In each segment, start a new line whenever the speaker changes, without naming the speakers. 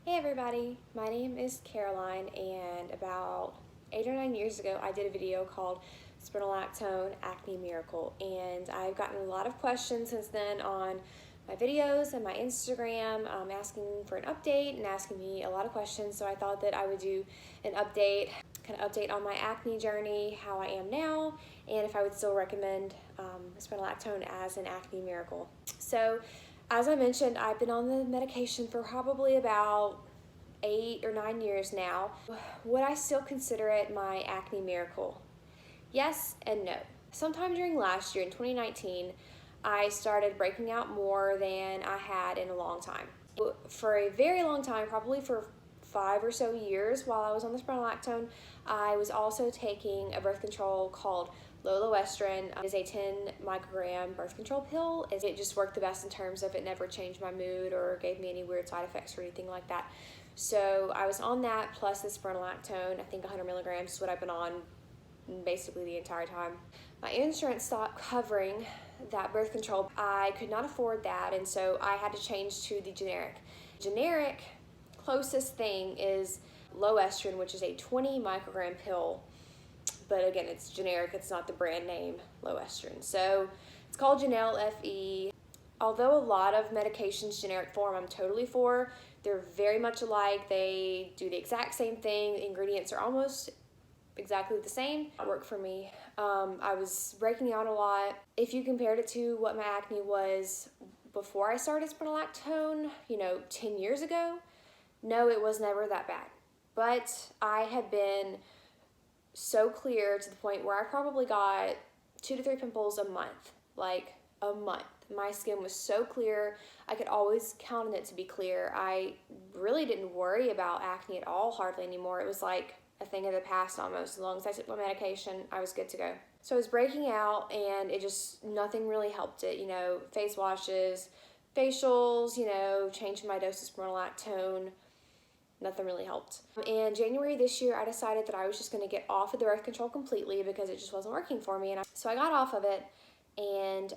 Hey everybody, my name is Caroline, and about 8 or 9 years ago I did a video called Spironolactone Acne Miracle, and I've gotten a lot of questions since then on my videos and my Instagram, asking for an update and asking me a lot of questions. So I thought that I would do an update, kind of update on my acne journey, how I am now, and if I would still recommend Spironolactone as an acne miracle. So as I mentioned, I've been on the medication for probably about 8 or 9 years now. Would I still consider it my acne miracle? Yes and no. Sometime during last year, in 2019, I started breaking out more than I had in a long time. For a very long time, probably for 5 or so years while I was on the spironolactone, I was also taking a birth control called Loloestrin. It is a 10 microgram birth control pill. It just worked the best in terms of it never changed my mood or gave me any weird side effects or anything like that. So I was on that plus the spironolactone. I think 100 milligrams is what I've been on basically the entire time. My insurance stopped covering that birth control. I could not afford that, and so I had to change to the generic. Generic closest thing is Loestrin, which is a 20 microgram pill, but again, it's generic, it's not the brand name Loestrin. So it's called Janelle FE. Although a lot of medications generic form I'm totally for, they're very much alike. They do the exact same thing. The ingredients are almost exactly the same. It worked for me. I was breaking out a lot. If you compared it to what my acne was before I started spironolactone, 10 years ago, no, it was never that bad. But I had been so clear to the point where I probably got 2 to 3 pimples a month, like a month. My skin was so clear. I could always count on it to be clear. I really didn't worry about acne at all, hardly anymore. It was like a thing of the past almost. As long as I took my medication, I was good to go. So I was breaking out, and nothing really helped it. Face washes, facials, changing my dose of spironolactone. Nothing really helped. In January this year, I decided that I was just going to get off of the birth control completely because it just wasn't working for me. So I got off of it. And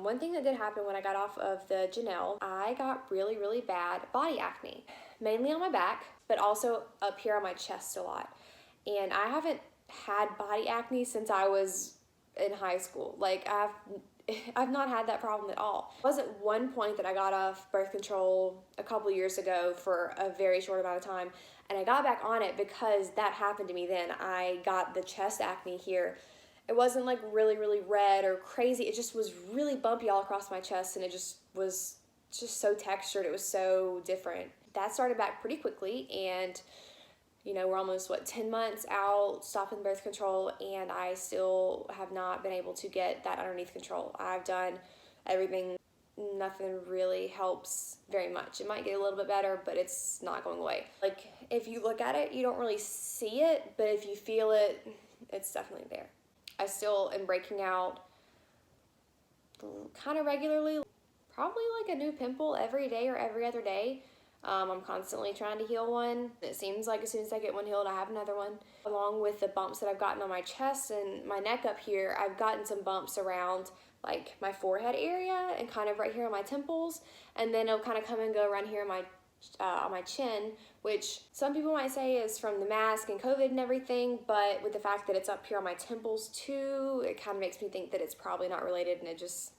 one thing that did happen when I got off of the Janelle, I got really, really bad body acne, mainly on my back, but also up here on my chest a lot. And I haven't had body acne since I was in high school. Like, I've not had that problem at all. It was at one point that I got off birth control a couple years ago for a very short amount of time, and I got back on it because that happened to me then. I got the chest acne here. It wasn't like really, really red or crazy. It just was really bumpy all across my chest, and it just was just so textured. It was so different. That started back pretty quickly, and we're almost, 10 months out stopping birth control, and I still have not been able to get that underneath control. I've done everything. Nothing really helps very much. It might get a little bit better, but it's not going away. Like, if you look at it, you don't really see it, but if you feel it, it's definitely there. I still am breaking out kind of regularly, probably like a new pimple every day or every other day. I'm constantly trying to heal one. It seems like as soon as I get one healed, I have another one. Along with the bumps that I've gotten on my chest and my neck up here, I've gotten some bumps around like my forehead area and kind of right here on my temples, and then it'll kind of come and go around here on my chin, which some people might say is from the mask and COVID and everything, but with the fact that it's up here on my temples too, it kind of makes me think that it's probably not related, and it just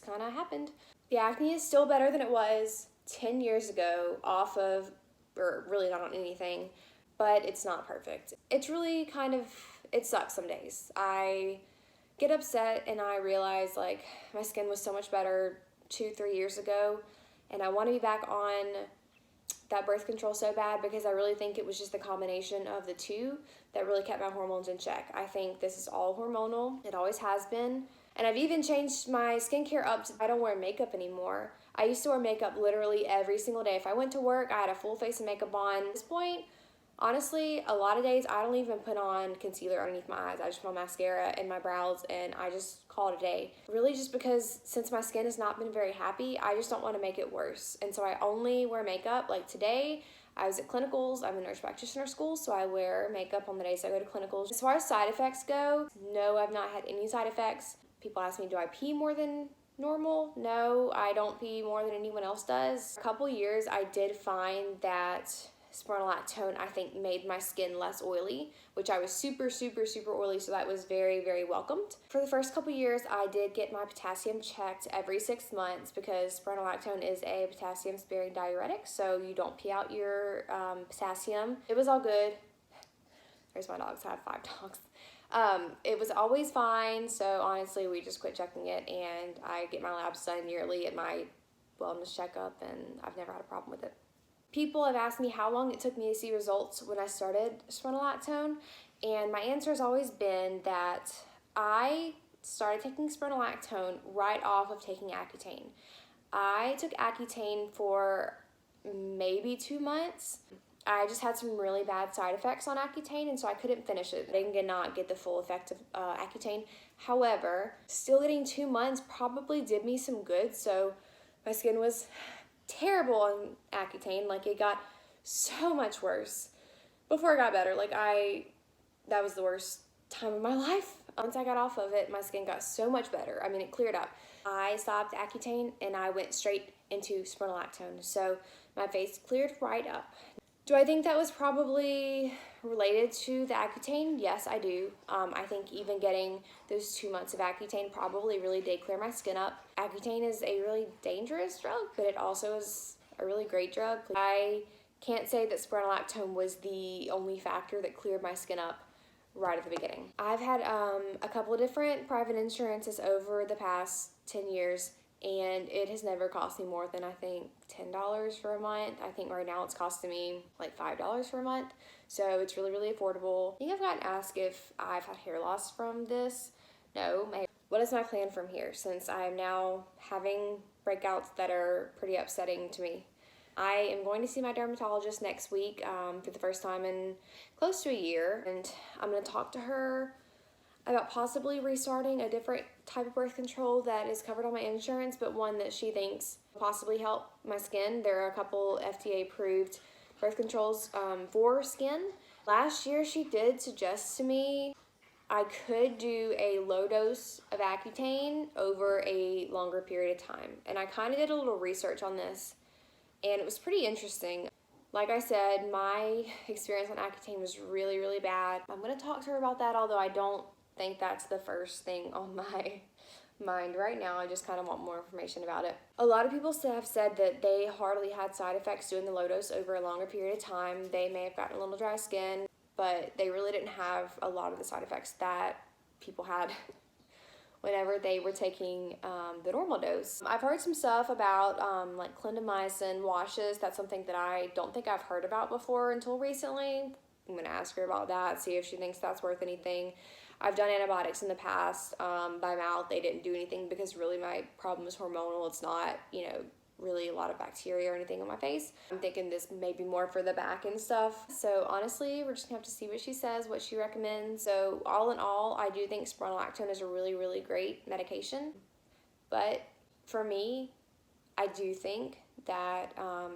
kind of happened. The acne is still better than it was 10 years ago off of, or really not on anything, but it's not perfect. It's really it sucks some days. I get upset and I realize like my skin was so much better 2-3 years ago, and I want to be back on that birth control so bad because I really think it was just the combination of the two that really kept my hormones in check. I think this is all hormonal. It always has been. And I've even changed my skincare up to, I don't wear makeup anymore. I used to wear makeup literally every single day. If I went to work, I had a full face of makeup on. At this point, honestly, a lot of days I don't even put on concealer underneath my eyes. I just put on mascara and my brows, and I just call it a day. Really just because since my skin has not been very happy, I just don't want to make it worse. And so I only wear makeup. Like today, I was at clinicals. I'm in nurse practitioner school, so I wear makeup on the days I go to clinicals. As far as side effects go, no, I've not had any side effects. People ask me, do I pee more than normal. No, I don't pee more than anyone else does. A couple years I did find that spironolactone, I think, made my skin less oily, which I was super oily, so that was very welcomed. For the first couple years, I did get my potassium checked every 6 months because spironolactone is a potassium sparing diuretic, so you don't pee out your potassium. It was all good. There's my dogs. I have 5 dogs. It was always fine, so honestly we just quit checking it, and I get my labs done yearly at my wellness checkup, and I've never had a problem with it. People have asked me how long it took me to see results when I started spironolactone, and my answer has always been that I started taking spironolactone right off of taking Accutane. I took Accutane for maybe 2 months. I just had some really bad side effects on Accutane, and so I couldn't finish it. I did not get the full effect of Accutane. However, still getting 2 months probably did me some good, so my skin was terrible on Accutane. Like, it got so much worse before it got better. Like, that was the worst time of my life. Once I got off of it, my skin got so much better. I mean, it cleared up. I stopped Accutane and I went straight into spironolactone, so my face cleared right up. Do I think that was probably related to the Accutane? Yes, I do. I think even getting those 2 months of Accutane probably really did clear my skin up. Accutane is a really dangerous drug, but it also is a really great drug. I can't say that spironolactone was the only factor that cleared my skin up right at the beginning. I've had a couple of different private insurances over the past 10 years, and it has never cost me more than, I think, $10 for a month. I think right now it's costing me like $5 for a month, so it's really affordable. I think I've gotten asked if I've had hair loss from this. No. What is my plan from here, since I am now having breakouts that are pretty upsetting to me? I am going to see my dermatologist next week for the first time in close to a year, and I'm going to talk to her about possibly restarting a different type of birth control that is covered on my insurance, but one that she thinks will possibly help my skin. There are a couple FDA-approved birth controls for skin. Last year, she did suggest to me I could do a low dose of Accutane over a longer period of time, and I kind of did a little research on this, and it was pretty interesting. Like I said, my experience on Accutane was really bad. I'm going to talk to her about that, although I don't think that's the first thing on my mind right now. I just kind of want more information about it. A lot of people have said that they hardly had side effects doing the low dose over a longer period of time. They may have gotten a little dry skin, but they really didn't have a lot of the side effects that people had whenever they were taking the normal dose. I've heard some stuff about like clindamycin washes. That's something that I don't think I've heard about before until recently. I'm going to ask her about that, see if she thinks that's worth anything. I've done antibiotics in the past by mouth. They didn't do anything because really my problem is hormonal. It's not, you know, really a lot of bacteria or anything on my face. I'm thinking this may be more for the back and stuff. So honestly, we're just gonna have to see what she says, what she recommends. So all in all, I do think spironolactone is a really great medication. But for me, I do think that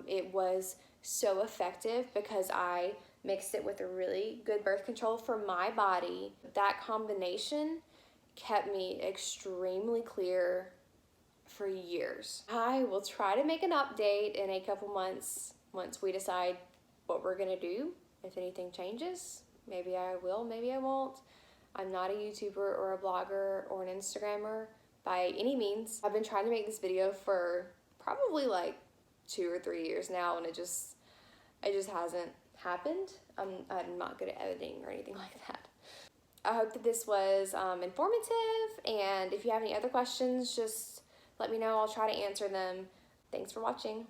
it was so effective because I mixed it with a really good birth control for my body. That combination kept me extremely clear for years. I will try to make an update in a couple months once we decide what we're gonna do. If anything changes, maybe I will, maybe I won't. I'm not a YouTuber or a blogger or an Instagrammer by any means. I've been trying to make this video for probably like 2 or 3 years now, and it just hasn't happened. I'm not good at editing or anything like that. I hope that this was informative, and if you have any other questions, just let me know. I'll try to answer them. Thanks for watching.